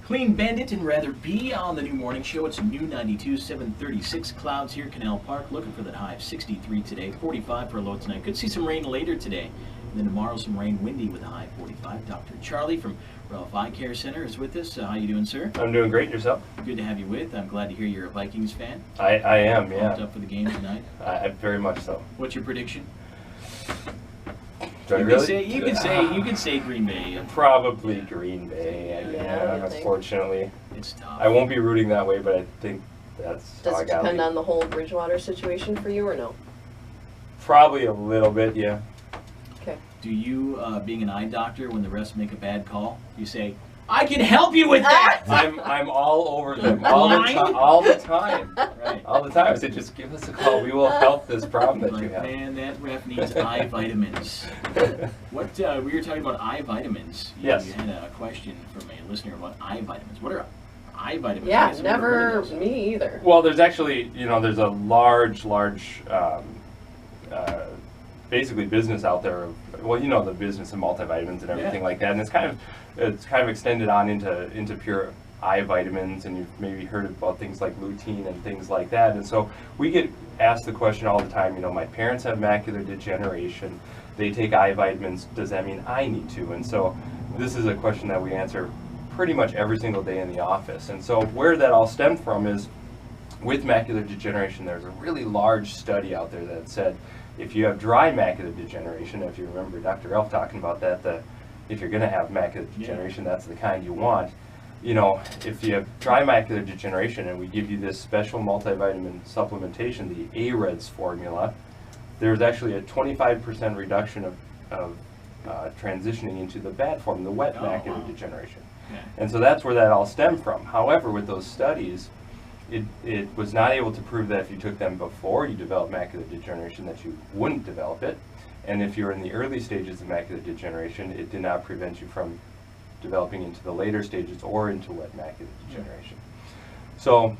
Clean Bandit and Rather Be on the new morning show. It's new 92, 736 clouds here, Canal Park. Looking for that high of 63 today, 45 for a low tonight. Could see some rain later today. And then tomorrow some rain, windy with a high of 45. Dr. Charlie from Ralph Eye Care Center is with us. How you doing, sir? I'm doing great. Yourself? Good to have you with. I'm glad to hear you're a Vikings fan. I am, yeah. Pumped up for the game tonight. Very much so. What's your prediction? Do I You really? can say Green Bay. Probably Green Bay. Yeah, Unfortunately. It's tough. I won't be rooting that way, but I think that's how Does I it gotta depend lean. on the whole Bridgewater situation for you or no? Probably a little bit, yeah. Okay. Do you, being an eye doctor, when the refs make a bad call, you say, I can help you with that? I'm all over them all the time. All the time. Right. All the time. I said, just give us a call. We will help this problem that you Like, have. man, that ref needs eye vitamins. What, we were talking about eye vitamins. Yes. You had a question from a listener about eye vitamins. What are eye vitamins? I Yeah, guess I've never never heard of those. me either. Well, there's actually, there's a large, basically business out there. The business of multivitamins and everything like that, and it's kind of extended on into pure eye vitamins, and you've maybe heard about things like lutein and things like that. And so we get asked the question all the time. My parents have macular degeneration. They take eye vitamins. Does that mean I need to? And so this is a question that we answer pretty much every single day in the office. And so where that all stemmed from is, with macular degeneration, there's a really large study out there that said if you have dry macular degeneration, if you remember Dr. Elf talking about that, if you're going to have macular degeneration, that's the kind you want. If you have dry macular degeneration and we give you this special multivitamin supplementation, the AREDS formula, there's actually a 25% reduction of transitioning into the bad form, the wet macular degeneration. Okay. And so that's where that all stemmed from. However, with those studies, it was not able to prove that if you took them before you developed macular degeneration that you wouldn't develop it. And if you're in the early stages of macular degeneration, it did not prevent you from developing into the later stages or into wet macular degeneration. So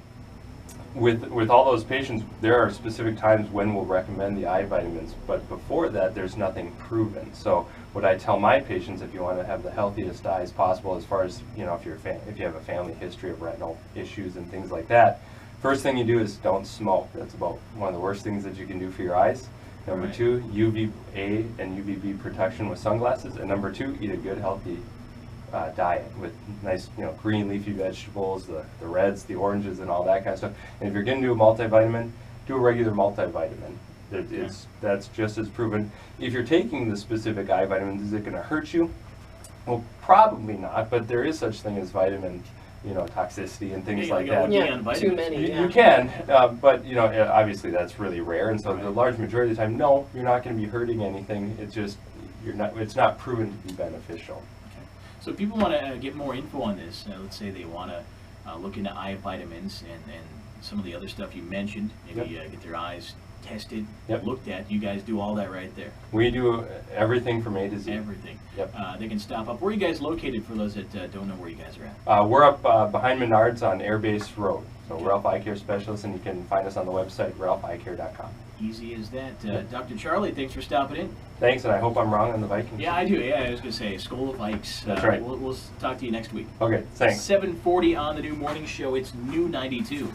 with all those patients, there are specific times when we'll recommend the eye vitamins, but before that, there's nothing proven. So what I tell my patients, if you want to have the healthiest eyes possible, as far as, if you have a family history of retinal issues and things like that, first thing you do is don't smoke. That's about one of the worst things that you can do for your eyes. Number two, UVA and UVB protection with sunglasses. And number two, eat a good, healthy diet with nice, green leafy vegetables, the reds, the oranges, and all that kind of stuff. And if you're going to do a multivitamin, do a regular multivitamin. That's just as proven. If you're taking the specific eye vitamins, is it going to hurt you? Well, probably not, but there is such thing as vitamin, toxicity and things like that. Yeah, too many. You can, but obviously that's really rare, and so the large majority of the time, no, you're not going to be hurting anything. It's just it's not proven to be beneficial. So if people want to get more info on this, let's say they want to look into eye vitamins and some of the other stuff you mentioned, maybe get their eyes tested, looked at. You guys do all that right there. We do everything from A to Z. Everything. Yep. They can stop up. Where are you guys located for those that don't know where you guys are at? We're up behind Menards on Air Base Road. So Ralph Eye Care Specialist, and you can find us on the website, ralpheyecare.com. Easy as that. Dr. Charlie, thanks for stopping in. Thanks, and I hope I'm wrong on the Vikings. Yeah, I do. Yeah, I was going to say, Skol of Vikes. That's right. We'll talk to you next week. Okay, thanks. 7:40 on the new morning show. It's new 92.